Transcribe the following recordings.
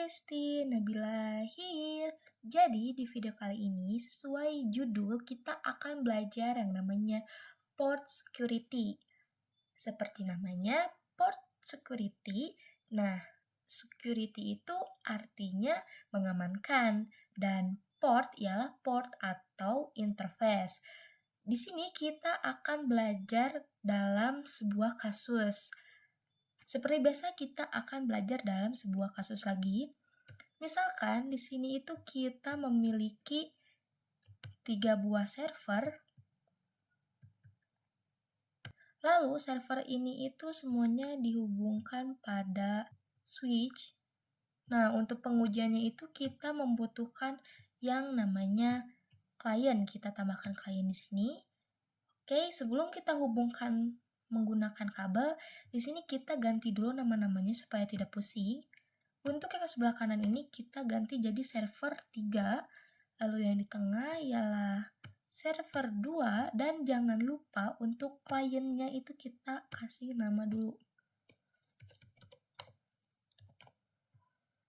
Lesti Nabila here. Jadi di video kali ini sesuai judul kita akan belajar yang namanya port security. Seperti namanya port security. Nah, security itu artinya mengamankan dan port ialah port atau interface. Di sini kita akan belajar dalam sebuah kasus. Seperti biasa kita akan belajar dalam sebuah kasus lagi. Misalkan di sini itu kita memiliki 3 buah server. Lalu server ini itu semuanya dihubungkan pada switch. Nah, untuk pengujiannya itu kita membutuhkan yang namanya klien. Kita tambahkan klien di sini. Oke, sebelum kita hubungkan menggunakan kabel, di sini kita ganti dulu nama-namanya supaya tidak pusing. Untuk yang sebelah kanan ini kita ganti jadi server 3, lalu yang di tengah ialah server 2, dan jangan lupa untuk kliennya itu kita kasih nama dulu.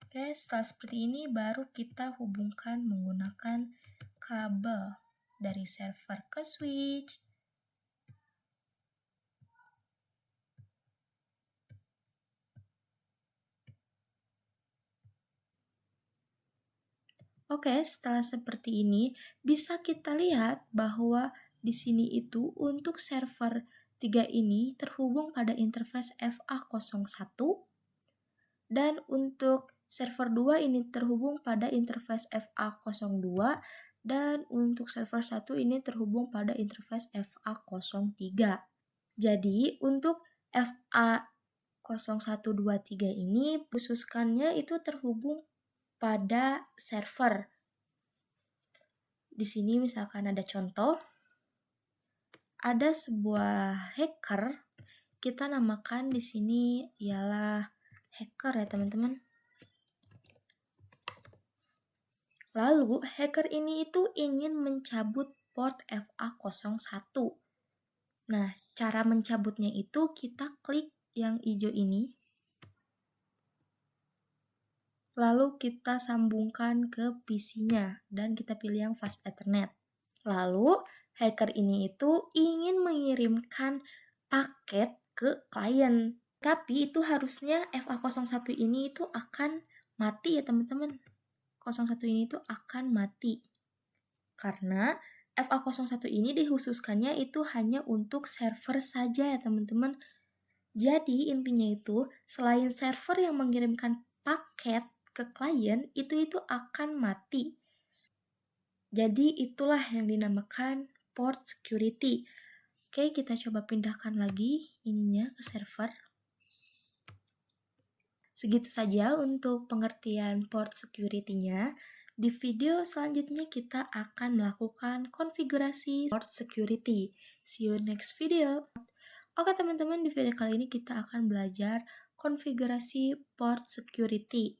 Oke, setelah seperti ini baru kita hubungkan menggunakan kabel dari server ke switch. Oke, setelah seperti ini, bisa kita lihat bahwa di sini itu untuk server 3 ini terhubung pada interface FA01, dan untuk server 2 ini terhubung pada interface FA02, dan untuk server 1 ini terhubung pada interface FA03. Jadi, untuk FA0123 ini khususkannya itu terhubung pada server. Di sini misalkan ada contoh, ada sebuah hacker, kita namakan di sini ialah hacker ya teman-teman. Lalu hacker ini itu ingin mencabut port FA01. Nah, cara mencabutnya itu kita klik yang hijau ini. Lalu kita sambungkan ke PC-nya dan kita pilih yang fast ethernet. Lalu hacker ini itu ingin mengirimkan paket ke klien. Tapi itu harusnya FA01 ini itu akan mati ya teman-teman. 01 ini itu akan mati. Karena FA01 ini dikhususkannya itu hanya untuk server saja ya teman-teman. Jadi intinya itu selain server yang mengirimkan paket ke klien itu akan mati. Jadi itulah yang dinamakan port security. Oke, kita coba pindahkan lagi ininya ke server. Segitu saja untuk pengertian port security-nya. Di video selanjutnya kita akan melakukan konfigurasi port security. See you next video. Oke teman-teman, di video kali ini kita akan belajar konfigurasi port security.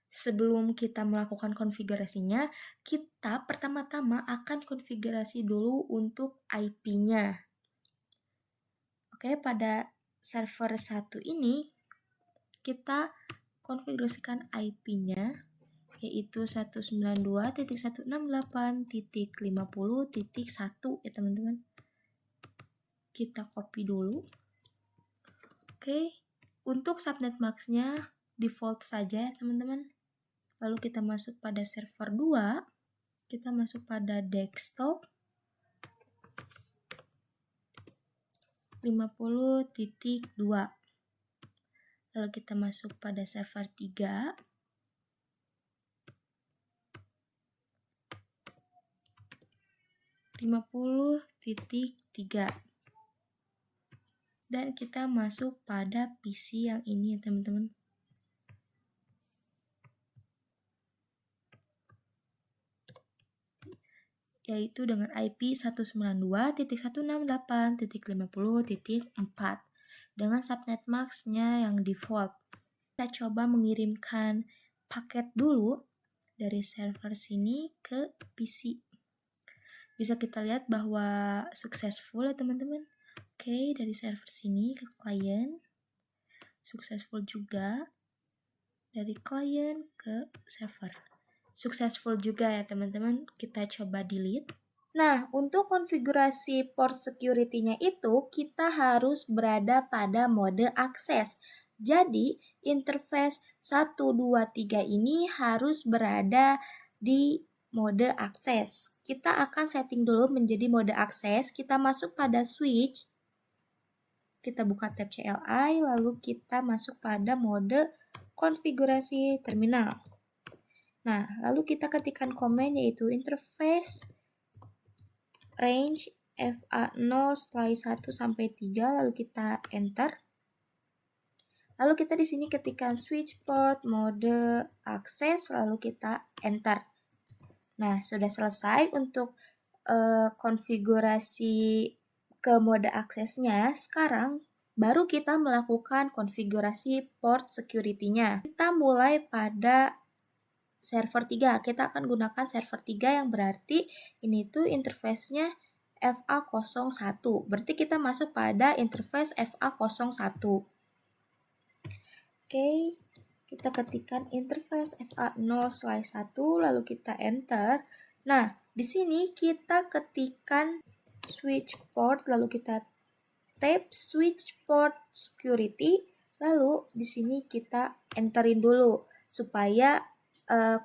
Sebelum kita melakukan konfigurasinya, kita pertama-tama akan konfigurasi dulu untuk IP-nya. Oke, pada server 1 ini kita konfigurasikan IP-nya yaitu 192.168.50.1 ya teman-teman. Kita copy dulu. Oke, untuk subnet max-nya default saja teman-teman. Lalu kita masuk pada server 2, kita masuk pada desktop 50.2. Lalu kita masuk pada server 3, dan kita masuk pada PC yang ini ya teman-teman. Yaitu dengan IP 192.168.50.4 dengan subnet max-nya yang default. Kita coba mengirimkan paket dulu dari server sini ke PC. Bisa kita lihat bahwa successful ya teman-teman. Oke, dari server sini ke klien successful juga. dari klien ke server. Successful juga ya teman-teman, kita coba delete. Nah, untuk konfigurasi port security-nya itu, kita harus berada pada mode akses. Jadi, interface 1, 2, 3 ini harus berada di mode akses. Kita akan setting dulu menjadi mode akses. Kita masuk pada switch. Kita buka tab CLI, lalu kita masuk pada mode konfigurasi terminal. Nah, lalu kita ketikkan komen yaitu interface range FA0/1 sampai 3, lalu kita enter. Lalu kita di sini ketikkan switch port mode akses, lalu kita enter. Nah, sudah selesai untuk konfigurasi ke mode aksesnya. Sekarang baru kita melakukan konfigurasi port security-nya. Kita mulai pada server 3. Kita akan gunakan server 3 yang berarti ini tuh interface-nya FA01. Berarti kita masuk pada interface FA01. Oke, kita ketikkan interface FA0/1 lalu kita enter. Nah, di sini kita ketikkan switch port lalu kita tab switch port security, lalu di sini kita enterin dulu supaya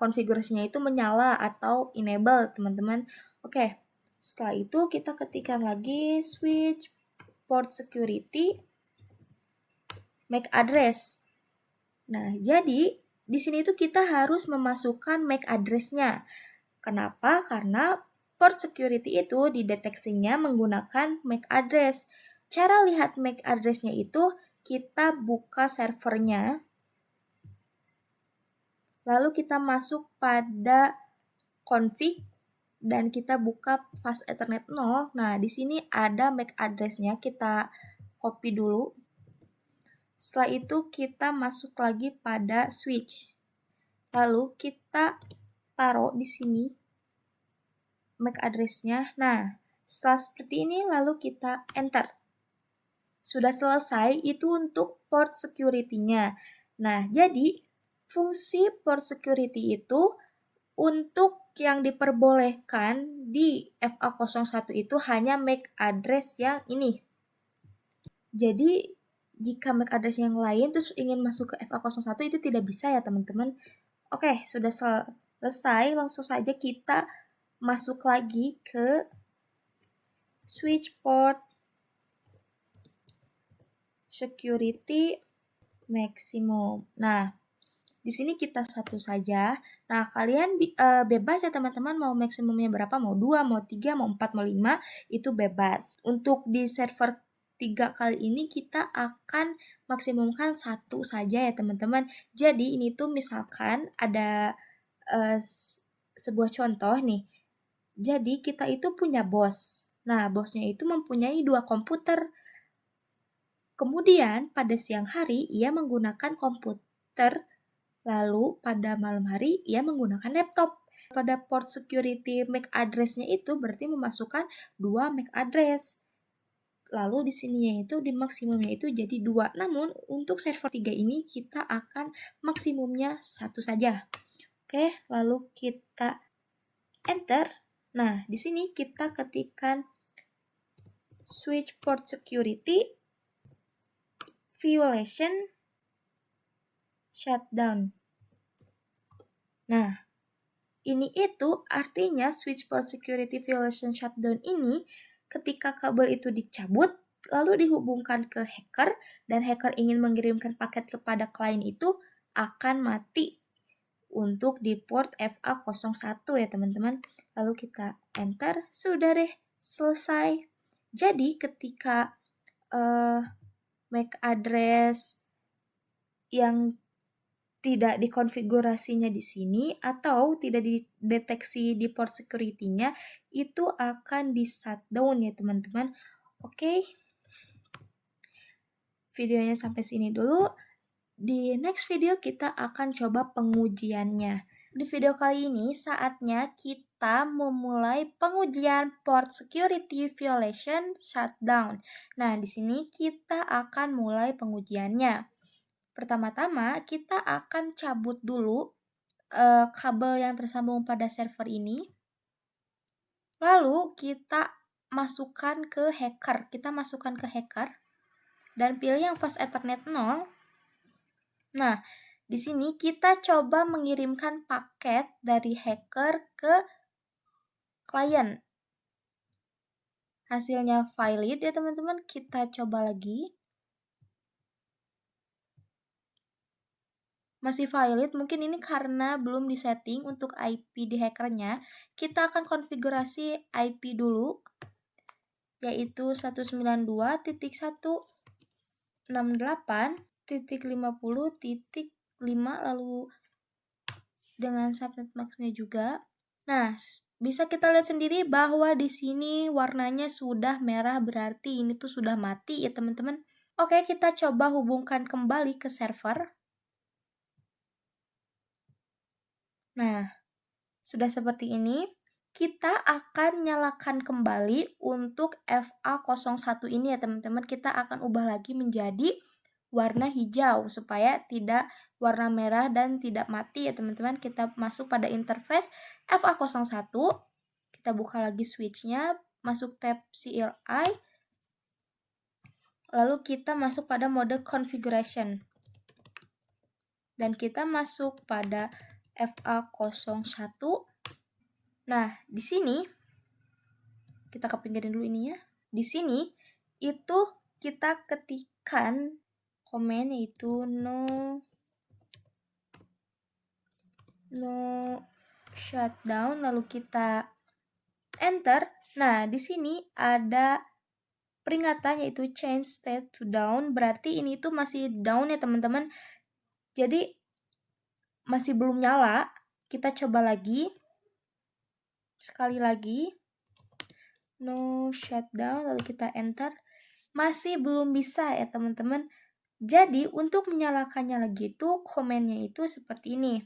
konfigurasinya itu menyala atau enable, teman-teman. Oke, setelah itu kita ketikkan lagi switch port security MAC address. Nah, jadi di sini itu kita harus memasukkan MAC address-nya. Kenapa? Karena port security itu dideteksinya menggunakan MAC address. Cara lihat MAC address-nya itu kita buka servernya. Lalu kita masuk pada config dan kita buka fast ethernet 0. Nah, di sini ada MAC address-nya, kita copy dulu. Setelah itu kita masuk lagi pada switch. Lalu kita taruh di sini MAC address-nya. Nah, setelah seperti ini lalu kita enter. Sudah selesai, itu untuk port security-nya. Nah, jadi fungsi port security itu untuk yang diperbolehkan di FA01 itu hanya MAC address yang ini. Jadi, jika MAC address yang lain terus ingin masuk ke FA01 itu tidak bisa ya teman-teman. Oke, sudah selesai, langsung saja kita masuk lagi ke switch port security maximum. Nah, di sini kita satu saja. Nah, kalian bebas ya teman-teman mau maksimumnya berapa, mau 2, mau 3, mau 4, mau 5, itu bebas. Untuk di server 3 kali ini kita akan maksimumkan satu saja ya teman-teman. Jadi ini tuh misalkan ada sebuah contoh nih. Jadi kita itu punya bos. Nah, bosnya itu mempunyai 2 komputer. Kemudian pada siang hari ia menggunakan komputer, lalu pada malam hari ia menggunakan laptop. Pada port security MAC address-nya itu berarti memasukkan 2 MAC address. Lalu di sininya itu di maksimumnya itu jadi 2. Namun untuk server 3 ini kita akan maksimumnya 1 saja. Oke, lalu kita enter. Nah, di sini kita ketikkan switch port security violation shutdown. Nah, ini itu artinya switch port security violation shutdown ini ketika kabel itu dicabut lalu dihubungkan ke hacker dan hacker ingin mengirimkan paket kepada klien itu akan mati untuk di port FA01 ya teman-teman. Lalu kita enter, sudah deh selesai. Jadi ketika MAC address yang tidak dikonfigurasinya di sini atau tidak dideteksi di port security-nya itu akan di shutdown ya teman-teman. Oke. Videonya sampai sini dulu. Di next video kita akan coba pengujiannya. Di video kali ini saatnya kita memulai pengujian port security violation shutdown. Nah, di sini kita akan mulai pengujiannya. Pertama-tama kita akan cabut dulu kabel yang tersambung pada server ini. Lalu kita masukkan ke hacker. Dan pilih yang fast Ethernet 0. Nah, di sini kita coba mengirimkan paket dari hacker ke klien. Hasilnya valid ya teman-teman. Kita coba lagi. Masih valid, mungkin ini karena belum disetting untuk IP di hackernya. Kita akan konfigurasi IP dulu, yaitu 192.168.50.5 lalu dengan subnet max-nya juga. Nah, bisa kita lihat sendiri bahwa di sini warnanya sudah merah, berarti ini tuh sudah mati ya teman-teman. Oke, kita coba hubungkan kembali ke server. Nah, sudah seperti ini. Kita akan nyalakan kembali untuk FA01 ini ya teman-teman. Kita akan ubah lagi menjadi warna hijau supaya tidak warna merah dan tidak mati ya teman-teman. Kita masuk pada interface FA01. Kita buka lagi switch-nya, masuk tab CLI. Lalu kita masuk pada mode configuration. Dan kita masuk pada FA01. Nah, di sini kita kepinggirin dulu ini ya. Di sini itu kita ketikkan komen yaitu no shutdown, lalu kita enter. Nah, di sini ada peringatan yaitu change state to down, berarti ini tuh masih down ya teman-teman. Jadi masih belum nyala. Kita coba lagi. Sekali lagi, no shutdown, lalu kita enter. Masih belum bisa ya teman-teman. Jadi untuk menyalakannya lagi itu komennya itu seperti ini.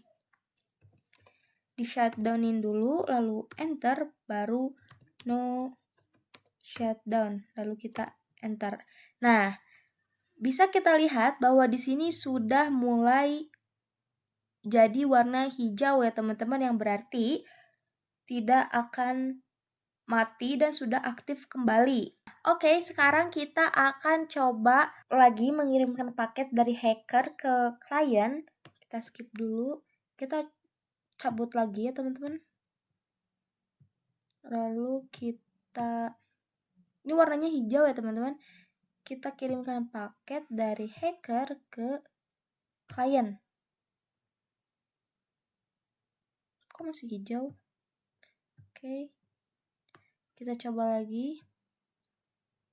Di shutdownin dulu, lalu enter, baru no shutdown, lalu kita enter. Nah, bisa kita lihat bahwa di sini sudah mulai jadi warna hijau ya teman-teman, yang berarti tidak akan mati dan sudah aktif kembali. Oke, sekarang kita akan coba lagi mengirimkan paket dari hacker ke klien. Kita skip dulu. Kita cabut lagi ya teman-teman. Lalu kita, ini warnanya hijau ya teman-teman. Kita kirimkan paket dari hacker ke klien. Kok masih hijau? Oke. Kita coba lagi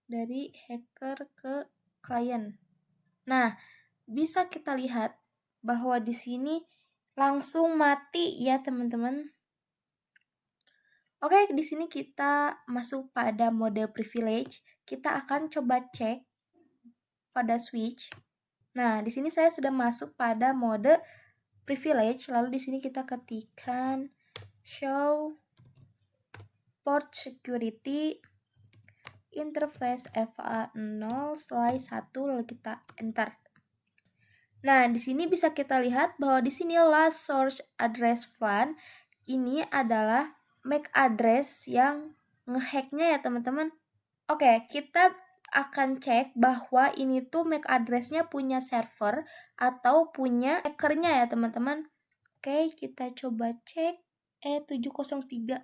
dari hacker ke klien. Nah, bisa kita lihat bahwa di sini langsung mati ya teman-teman. Oke, di sini kita masuk pada mode privilege. Kita akan coba cek pada switch. Nah, di sini saya sudah masuk pada mode privilege, lalu di sini kita ketikkan show port security interface FA0/1, lalu kita enter. Nah, di sini bisa kita lihat bahwa di sini last source address VLAN ini adalah MAC address yang ngehacknya ya teman-teman. Oke, kita akan cek bahwa ini tuh MAC addressnya punya server atau punya hackernya ya teman-teman. Oke, kita coba cek E703.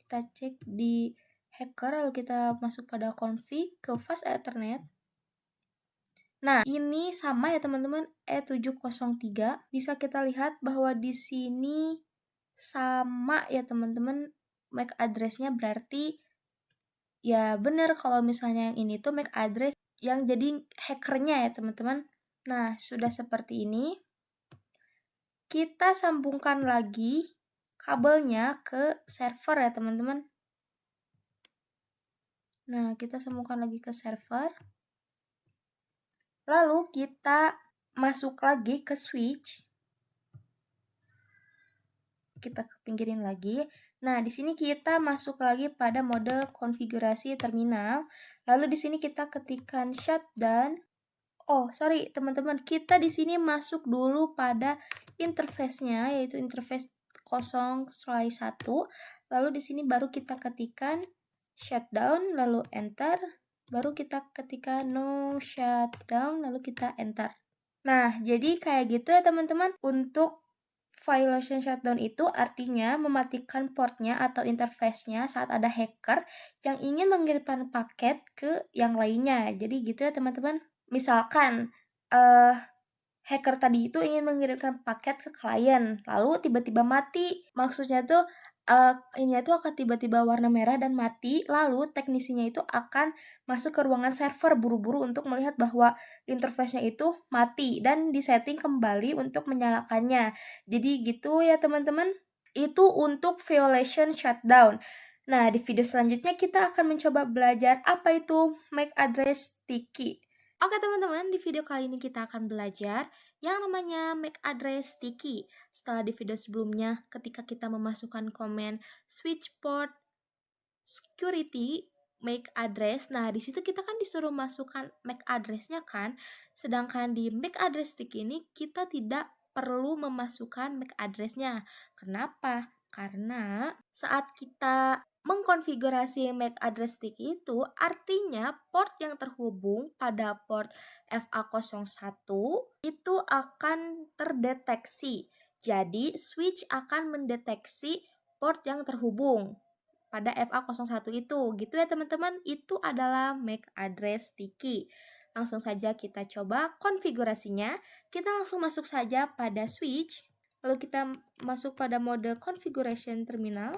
Kita cek di hacker, lalu kita masuk pada config ke fast Ethernet. Nah, ini sama ya teman-teman, E703. Bisa kita lihat bahwa di sini sama ya teman-teman MAC address-nya, berarti ya benar kalau misalnya yang ini tuh MAC address yang jadi hackernya ya teman-teman. Nah, sudah seperti ini. Kita sambungkan lagi kabelnya ke server ya teman-teman. Nah, kita sambungkan lagi ke server. Lalu kita masuk lagi ke switch. Kita pinggirin lagi. Nah, di sini kita masuk lagi pada mode konfigurasi terminal. Lalu di sini kita ketikkan shutdown. Oh, sorry teman-teman, kita di sini masuk dulu pada interface-nya, yaitu interface 0/1. Lalu di sini baru kita ketikkan shutdown, lalu enter. Baru kita ketikkan no shutdown, lalu kita enter. Nah, jadi kayak gitu ya teman-teman. Untuk violation shutdown itu artinya mematikan portnya atau interface-nya saat ada hacker yang ingin mengirimkan paket ke yang lainnya. Jadi gitu ya teman-teman. Misalkan hacker tadi itu ingin mengirimkan paket ke klien, lalu tiba-tiba mati. Maksudnya tuh ini tuh akan tiba-tiba warna merah dan mati, lalu teknisinya itu akan masuk ke ruangan server buru-buru untuk melihat bahwa interface-nya itu mati dan disetting kembali untuk menyalakannya. Jadi gitu ya teman-teman. Itu untuk violation shutdown. Nah, di video selanjutnya kita akan mencoba belajar apa itu MAC address sticky. Oke teman-teman, di video kali ini kita akan belajar yang namanya MAC address sticky. Setelah di video sebelumnya, ketika kita memasukkan komen switch port security MAC address, nah di situ kita kan disuruh masukkan MAC address-nya kan. Sedangkan di MAC address sticky ini kita tidak perlu memasukkan MAC address-nya. Kenapa? Karena saat kita mengkonfigurasi MAC address sticky itu artinya port yang terhubung pada port FA01 itu akan terdeteksi. Jadi switch akan mendeteksi port yang terhubung pada FA01 itu. Gitu ya teman-teman, itu adalah MAC address sticky. Langsung saja kita coba konfigurasinya. Kita langsung masuk saja pada switch. Lalu kita masuk pada mode configuration terminal.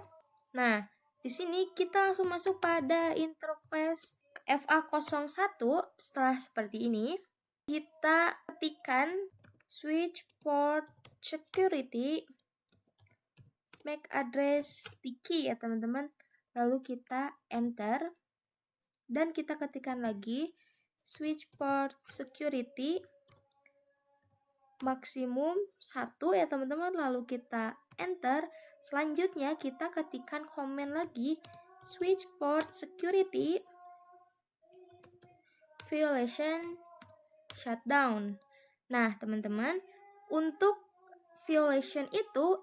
Nah, di sini kita langsung masuk pada interface FA01. Setelah seperti ini, kita ketikkan switch port security MAC address sticky ya teman-teman. Lalu kita enter dan kita ketikkan lagi switch port security maksimum 1 ya teman-teman, lalu kita enter. Selanjutnya kita ketikkan komen lagi switch port security violation shutdown. Nah teman-teman, untuk violation itu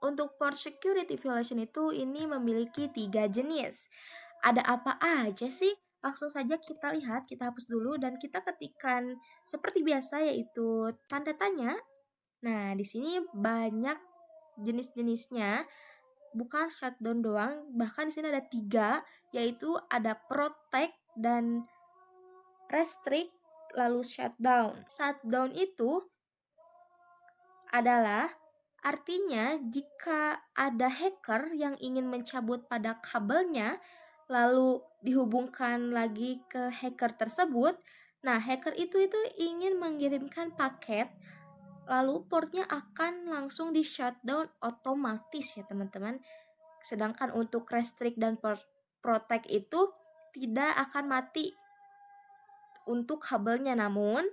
untuk port security violation itu ini memiliki 3 jenis. Ada apa aja sih? Langsung saja kita lihat, kita hapus dulu dan kita ketikkan seperti biasa yaitu tanda tanya. Nah, di sini banyak jenis-jenisnya, bukan shutdown doang, bahkan di sini ada 3, yaitu ada protect dan restrict lalu shutdown. Shutdown itu adalah artinya jika ada hacker yang ingin mencabut pada kabelnya lalu dihubungkan lagi ke hacker tersebut. Nah, hacker itu ingin mengirimkan paket, lalu portnya akan langsung di shutdown otomatis ya teman-teman. Sedangkan untuk restrict dan protect itu tidak akan mati untuk kabelnya, namun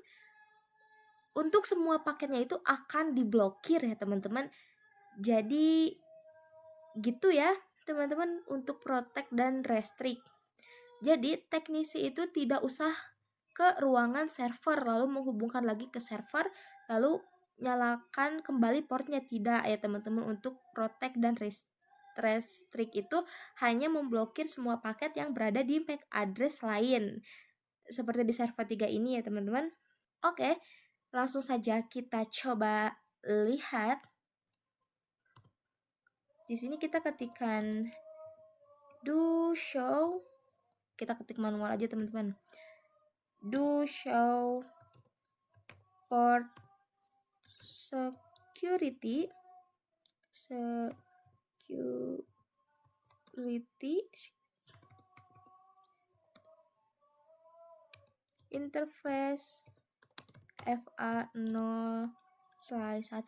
untuk semua paketnya itu akan diblokir ya teman-teman. Jadi gitu ya teman-teman untuk protect dan restrict. Jadi teknisi itu tidak usah ke ruangan server lalu menghubungkan lagi ke server lalu nyalakan kembali portnya, tidak ya teman-teman. Untuk protect dan restrict itu hanya memblokir semua paket yang berada di MAC address lain seperti di server 3 ini ya teman-teman. Oke, langsung saja kita coba lihat. Di sini kita ketikkan do show, kita ketik manual aja teman-teman. Do show port security interface FA0/1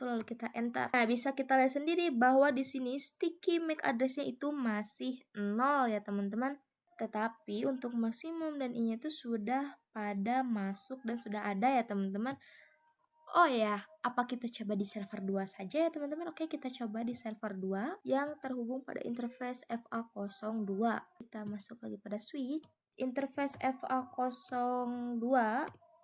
lalu kita enter. Nah, bisa kita lihat sendiri bahwa di sini sticky MAC address-nya itu masih 0 ya teman-teman. Tetapi untuk maksimum dan I-nya itu sudah pada masuk dan sudah ada ya teman-teman. Oh ya, apa kita coba di server 2 saja ya teman-teman? Oke, kita coba di server 2 yang terhubung pada interface FA02. Kita masuk lagi pada switch. Interface FA02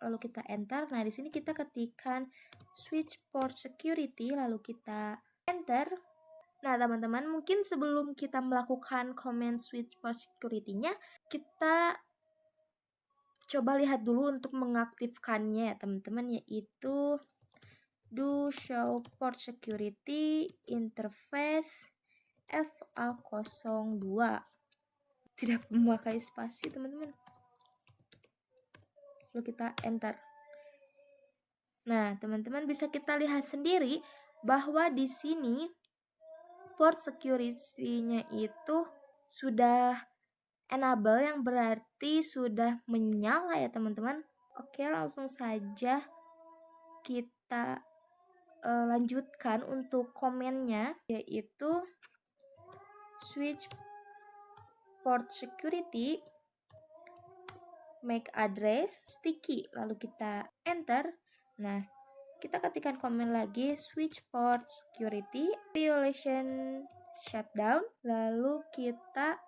lalu kita enter. Nah, di sini kita ketikkan switch port security, lalu kita enter. Nah, teman-teman, mungkin sebelum kita melakukan command switch port security-nya, kita coba lihat dulu untuk mengaktifkannya ya, teman-teman, yaitu do show port security interface FA02. Tidak memakai spasi, teman-teman. Lalu kita enter. Nah, teman-teman, bisa kita lihat sendiri bahwa di sini port security-nya itu sudah enable, yang berarti sudah menyala ya, teman-teman. Oke, langsung saja kita lanjutkan untuk komennya, yaitu switch port security MAC address sticky, lalu kita enter. Nah, kita ketikkan komen lagi switch port security violation shutdown, lalu kita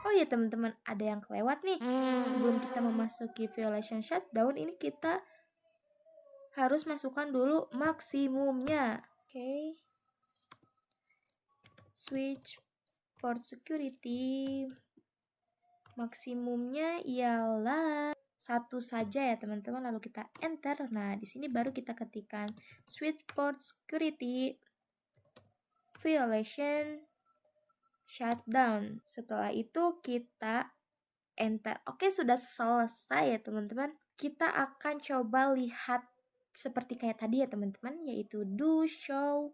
oh ya teman-teman, ada yang kelewat nih. Sebelum kita memasuki violation shutdown, ini kita harus masukkan dulu maksimumnya. Oke. Switch port security maksimumnya ialah 1 saja ya teman-teman, lalu kita enter. Nah, di sini baru kita ketikkan switch port security violation shutdown. Setelah itu kita enter. Oke, sudah selesai ya teman-teman. Kita akan coba lihat seperti kayak tadi ya teman-teman, yaitu do show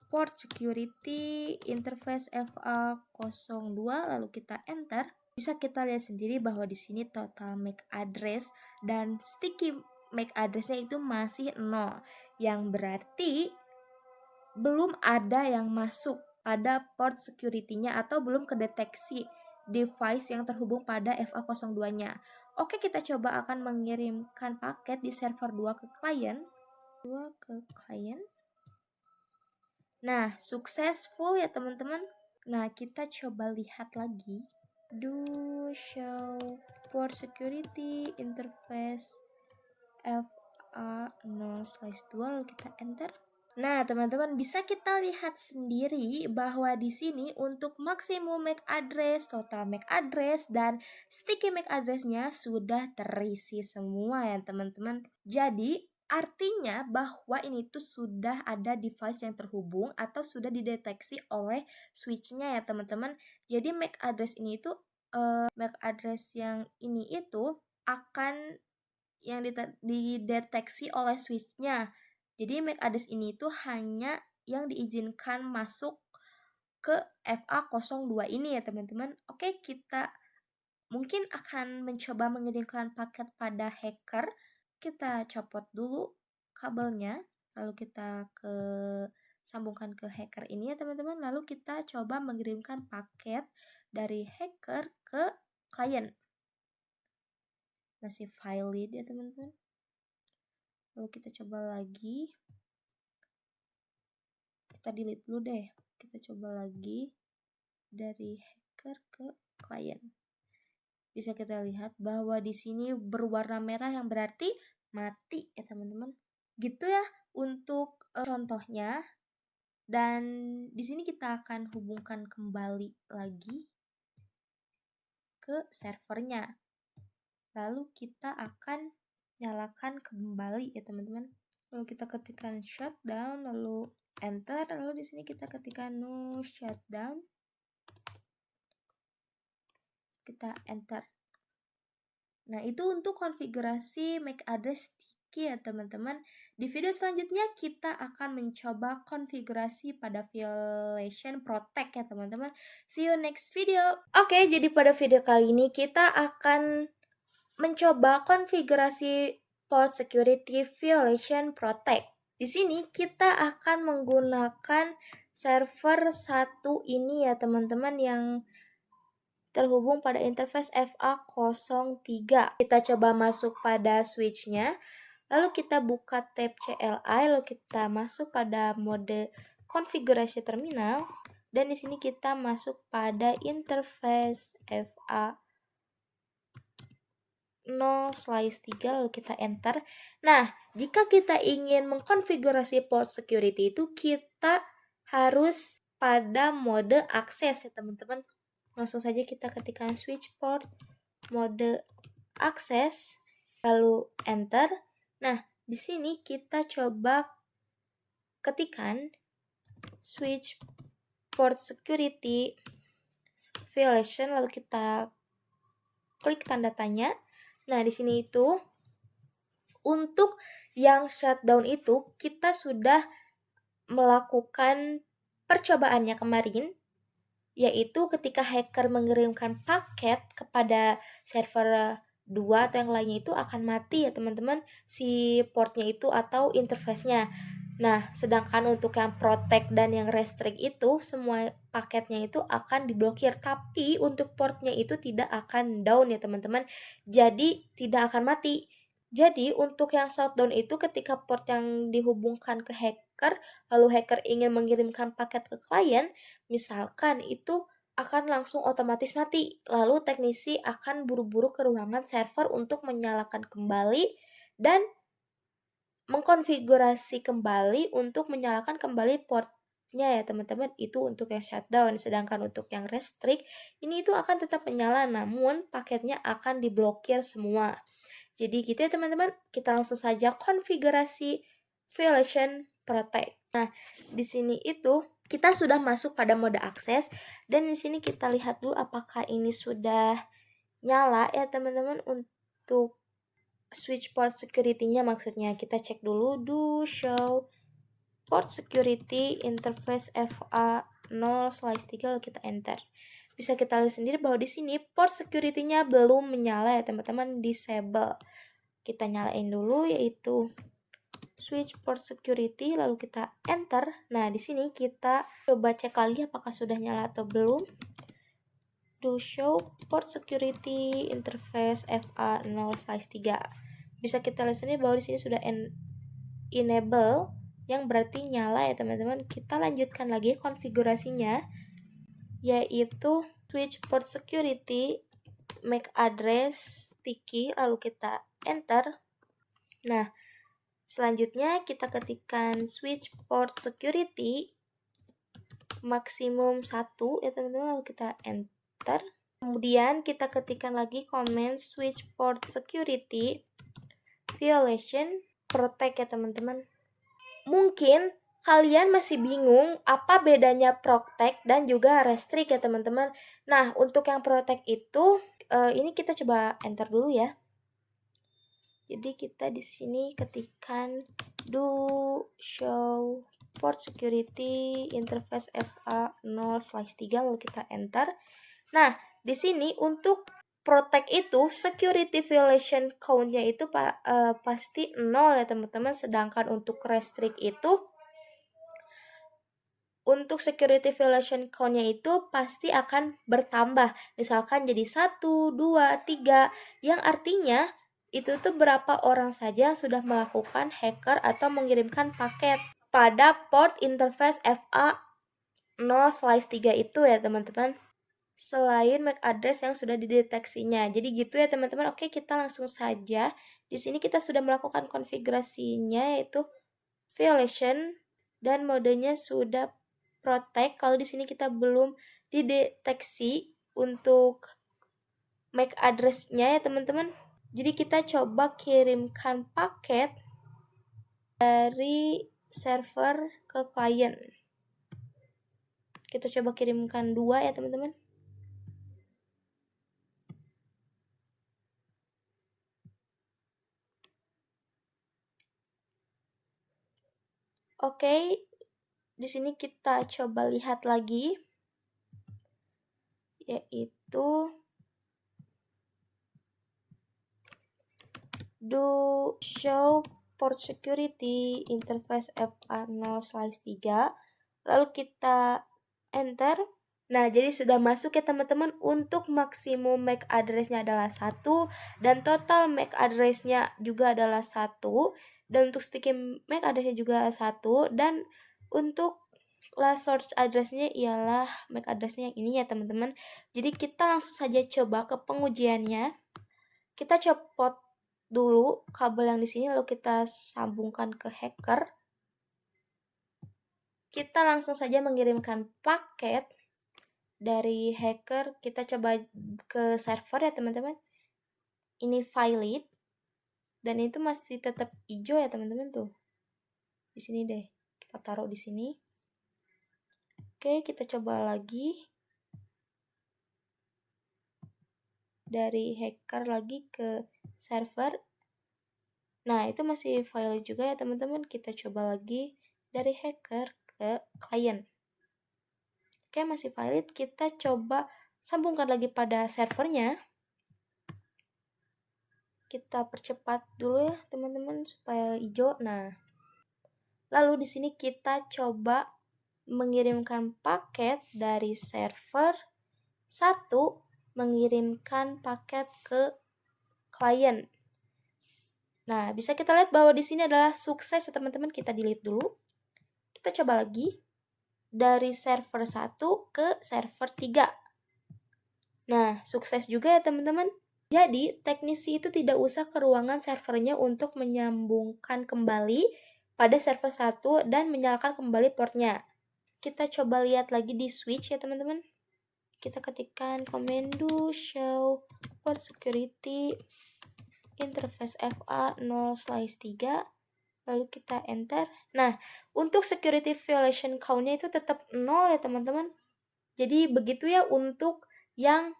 port security interface FA02, lalu kita enter. Bisa kita lihat sendiri bahwa di sini total MAC address dan sticky MAC addressnya itu masih 0, yang berarti belum ada yang masuk pada port security-nya atau belum kedeteksi device yang terhubung pada FA02-nya. Oke, kita coba akan mengirimkan paket di server 2 ke klien. Nah, successful ya teman-teman. Nah, kita coba lihat lagi. Do show port security interface FA0/2, lalu kita enter. Nah, teman-teman, bisa kita lihat sendiri bahwa di sini untuk maksimum MAC address, total MAC address, dan sticky MAC address-nya sudah terisi semua ya, teman-teman. Jadi, artinya bahwa ini tuh sudah ada device yang terhubung atau sudah dideteksi oleh switch-nya ya, teman-teman. Jadi, MAC address ini itu MAC address yang ini itu akan yang dideteksi oleh switch-nya. Jadi MAC address ini itu hanya yang diizinkan masuk ke FA02 ini ya teman-teman. Oke, kita mungkin akan mencoba mengirimkan paket pada hacker. Kita copot dulu kabelnya, lalu kita sambungkan ke hacker ini ya teman-teman. Lalu kita coba mengirimkan paket dari hacker ke klien. Masih valid ya teman-teman. Lalu kita coba lagi. Kita delete dulu deh. Kita coba lagi dari hacker ke klien. Bisa kita lihat bahwa di sini berwarna merah, yang berarti mati ya teman-teman. Gitu ya untuk contohnya. Dan di sini kita akan hubungkan kembali lagi ke servernya. Lalu kita akan nyalakan kembali ya teman-teman. Lalu kita ketikkan shutdown, lalu enter, lalu di sini kita ketikkan no shutdown. Kita enter. Nah, itu untuk konfigurasi MAC address sticky ya teman-teman. Di video selanjutnya kita akan mencoba konfigurasi pada violation protect ya teman-teman. See you next video. Oke, jadi pada video kali ini kita akan mencoba konfigurasi port security violation protect. Di sini kita akan menggunakan server 1 ini ya teman-teman, yang terhubung pada interface FA03. Kita coba masuk pada switch-nya, lalu kita buka tab CLI, lalu kita masuk pada mode konfigurasi terminal, dan di sini kita masuk pada interface FA 0/3 lalu kita enter. Nah, jika kita ingin mengkonfigurasi port security itu kita harus pada mode akses ya teman-teman. Langsung saja kita ketikkan switch port mode akses lalu enter. Nah, di sini kita coba ketikkan switch port security violation lalu kita klik tanda tanya. Nah, di sini itu untuk yang shutdown itu kita sudah melakukan percobaannya kemarin, yaitu ketika hacker mengirimkan paket kepada server 2 atau yang lainnya itu akan mati ya teman-teman si portnya itu atau interface-nya. Nah, sedangkan untuk yang protect dan yang restrict itu semua paketnya itu akan diblokir, tapi untuk portnya itu tidak akan down ya teman-teman. Jadi tidak akan mati. Jadi untuk yang shutdown itu ketika port yang dihubungkan ke hacker, lalu hacker ingin mengirimkan paket ke klien, misalkan itu akan langsung otomatis mati. Lalu teknisi akan buru-buru ke ruangan server untuk menyalakan kembali dan mengkonfigurasi kembali untuk menyalakan kembali portnya ya teman-teman. Itu untuk yang shutdown. Sedangkan untuk yang restrict ini itu akan tetap menyala namun paketnya akan diblokir semua. Jadi gitu ya teman-teman. Kita langsung saja konfigurasi violation protect. Nah, di sini itu kita sudah masuk pada mode akses dan di sini kita lihat dulu apakah ini sudah nyala ya teman-teman untuk switch port security-nya maksudnya. Kita cek dulu do show port security interface FA 0/3 lalu kita enter. Bisa kita lihat sendiri bahwa di sini port security-nya belum menyala ya teman-teman, disable. Kita nyalain dulu yaitu switch port security lalu kita enter. Nah, di sini kita coba cek lagi apakah sudah nyala atau belum. Do show port security interface FA 0/3. Bisa kita lihat sendiri bahwa di sini sudah enable yang berarti nyala ya teman-teman. Kita lanjutkan lagi konfigurasinya yaitu switch port security MAC address sticky lalu kita enter. Nah, selanjutnya kita ketikkan switch port security maksimum 1 ya teman-teman lalu kita enter. Kemudian kita ketikkan lagi comment switch port security violation protect ya teman-teman. Mungkin kalian masih bingung apa bedanya protect dan juga restrict ya teman-teman. Nah, untuk yang protect itu ini kita coba enter dulu ya. Jadi kita di sini ketikkan do show port security interface FA 0/3 lalu kita enter. Nah, di sini untuk protect itu security violation count-nya itu pasti 0 ya teman-teman. Sedangkan untuk restrict itu untuk security violation count-nya itu pasti akan bertambah. Misalkan jadi 1, 2, 3 yang artinya itu tuh berapa orang saja sudah melakukan hacker atau mengirimkan paket pada port interface FA 0/3 itu ya teman-teman. Selain MAC address yang sudah dideteksinya. Jadi gitu ya teman-teman. Oke, kita langsung saja. Di sini kita sudah melakukan konfigurasinya yaitu violation dan modenya sudah protect. Kalau di sini kita belum dideteksi untuk MAC address-nya ya teman-teman. Jadi kita coba kirimkan paket dari server ke klien. Kita coba kirimkan 2 ya teman-teman. Oke, di sini kita coba lihat lagi, yaitu do show port security interface FA 0/3 lalu kita enter. Nah, jadi sudah masuk ya teman-teman. Untuk maksimum MAC address-nya adalah 1 dan total MAC address-nya juga adalah 1 dan untuk sticky MAC address-nya juga 1 dan untuk last source address-nya ialah MAC address-nya yang ini ya teman-teman. Jadi kita langsung saja coba ke pengujiannya. Kita copot dulu kabel yang di sini lalu kita sambungkan ke hacker. Kita langsung saja mengirimkan paket dari hacker. Kita coba ke server ya teman-teman. Ini valid dan itu masih tetap hijau ya teman-teman tuh. Di sini deh. Kita taruh di sini. Oke, kita coba lagi. Dari hacker lagi ke server. Nah, itu masih valid juga ya teman-teman. Kita coba lagi dari hacker ke klien. Oke, masih valid. Kita coba sambungkan lagi pada servernya. Kita percepat dulu ya teman-teman supaya hijau. Nah, lalu di sini kita coba mengirimkan paket dari server 1 mengirimkan paket ke klien. Nah, bisa kita lihat bahwa di sini adalah sukses ya teman-teman. Kita delete dulu. Kita coba lagi dari server 1 ke server 3. Nah, sukses juga ya teman-teman. Jadi, teknisi itu tidak usah ke ruangan servernya untuk menyambungkan kembali pada server 1 dan menyalakan kembali portnya. Kita coba lihat lagi di switch ya teman-teman. Kita ketikkan komando show port security interface FA0/3, lalu kita enter. Nah, untuk security violation count-nya itu tetap 0 ya teman-teman. Jadi begitu ya untuk yang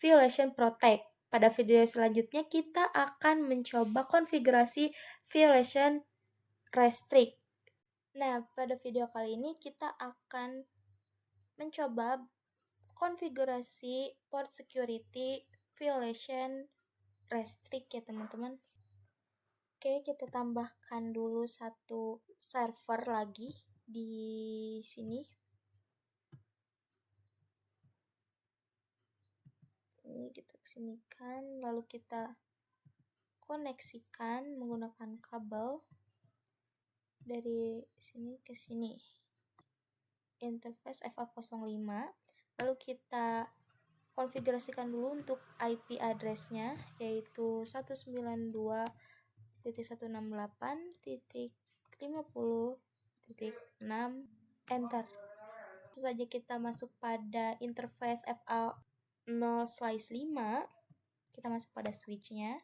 violation protect. Pada video selanjutnya kita akan mencoba konfigurasi violation restrict. Nah, pada video kali ini kita akan mencoba konfigurasi port security violation restrict ya teman-teman. Oke, kita tambahkan dulu satu server lagi di sini. Ini kita kesinikan, lalu kita koneksikan menggunakan kabel dari sini ke sini. Interface FA05. Lalu kita konfigurasikan dulu untuk IP address-nya, yaitu 192.168.50.6. Enter. Langsung saja kita masuk pada interface FA0/5. Kita masuk pada switch-nya,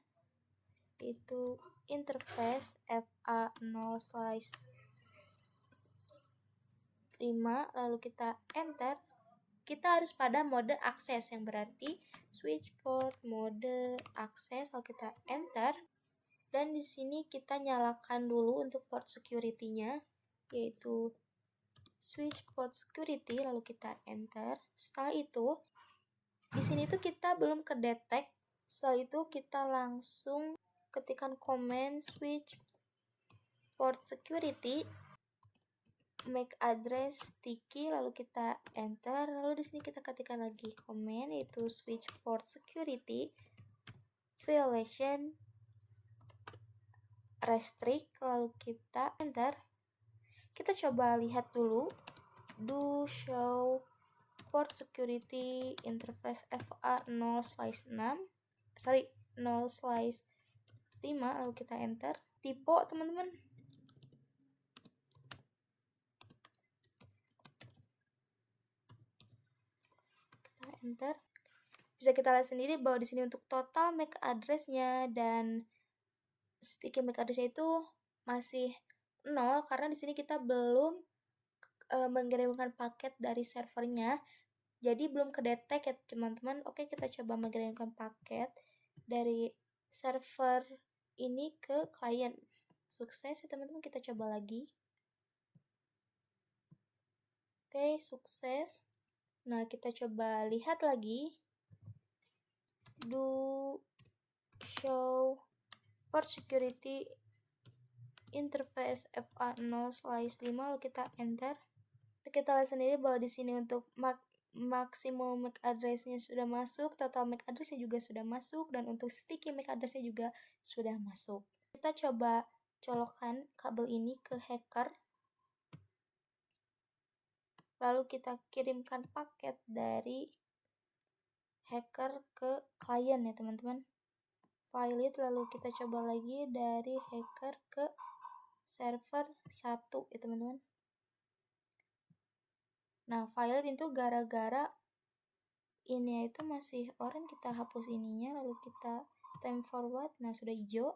yaitu interface FA0/5. Lalu kita enter. Kita harus pada mode akses, yang berarti switch port mode akses. Lalu kita enter. Dan di sini kita nyalakan dulu untuk port security-nya, yaitu switch port security, lalu kita enter. Setelah itu, di sini tuh kita belum kedetek. Setelah itu kita langsung ketikkan command switch port security MAC address sticky, lalu kita enter. Lalu di sini kita ketikkan lagi command, yaitu switch port security violation restrict, lalu kita enter. Kita coba lihat dulu do show port security interface FA0/6 0/5, lalu kita enter. Typo teman-teman. Kita enter. Bisa kita lihat sendiri bahwa di sini untuk total MAC address-nya dan sticky MAC address-nya itu masih 0 karena di sini kita belum mengirimkan paket dari servernya. Jadi belum kedetek ya teman-teman. Oke, kita coba mengirimkan paket dari server ini ke klien. Sukses ya teman-teman, kita coba lagi. Oke, sukses. Nah, kita coba lihat lagi. Do show port security interface FA0/5, lalu kita enter. Kita lihat sendiri bahwa di sini untuk maksimum MAC address-nya sudah masuk, total MAC address-nya juga sudah masuk, dan untuk sticky MAC address-nya juga sudah masuk. Kita coba colokkan kabel ini ke hacker. Lalu kita kirimkan paket dari hacker ke klien ya teman-teman. file it, lalu kita coba lagi dari hacker ke server 1 ya teman-teman. Nah, file it itu gara-gara ini itu masih orange, kita hapus ininya, lalu kita time forward. Nah, sudah hijau.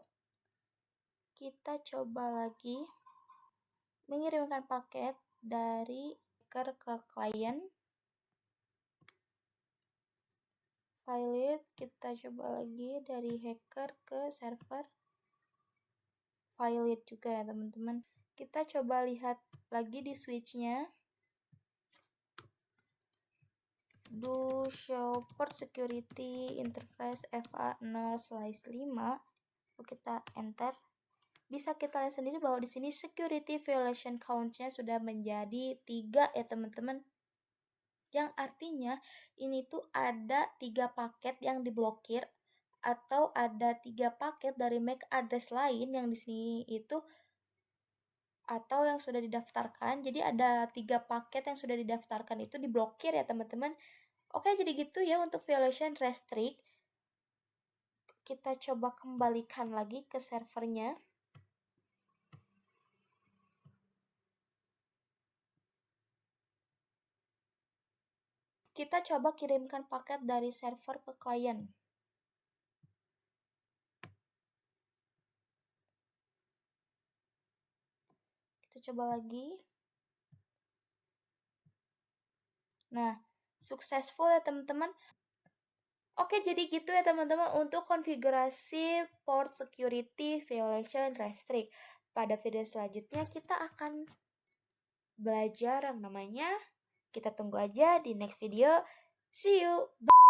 Kita coba lagi mengirimkan paket dari hacker ke klien. File it, kita coba lagi dari hacker ke server. File it juga ya teman-teman. Kita coba lihat lagi di switch-nya. Do show port security interface FA0/5. Lalu kita enter. Bisa kita lihat sendiri bahwa di sini security violation count-nya sudah menjadi 3 ya teman-teman. Yang artinya ini tuh ada 3 paket yang diblokir atau ada 3 paket dari MAC address lain yang di sini itu atau yang sudah didaftarkan. Jadi ada 3 paket yang sudah didaftarkan itu diblokir ya teman-teman. Oke, jadi gitu ya untuk violation restrict. Kita coba kembalikan lagi ke servernya. Kita coba kirimkan paket dari server ke klien. Kita coba lagi. Nah, successful ya teman-teman. Oke, jadi gitu ya teman-teman untuk konfigurasi port security violation restrict. Pada video selanjutnya kita akan belajar yang namanya, kita tunggu aja di next video. See you!